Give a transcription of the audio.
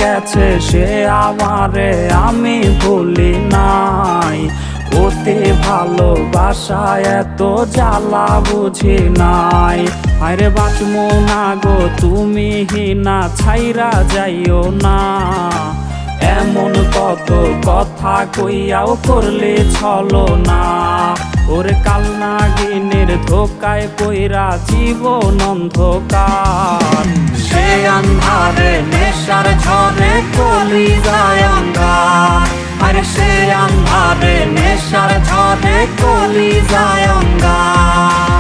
গেছে সে আমারে আমি ভুলি নাই। অতি ভালোবাসা এত জ্বালা বুঝি নাই। আরে বাঁচমু না গো তুমি হিনা ছাইরা যাইও না। এমন কত কথা কইয়াও করলে ছলো না। ওরে কালনাগিনীর ধোকায় পইরা জীবন অন্ধকার। সে আন্ধারে নেশার ঝরে কলিজায় অঙ্গার। আরে সে আন্ধারে নেশার ঝরে কলিজায় অঙ্গার।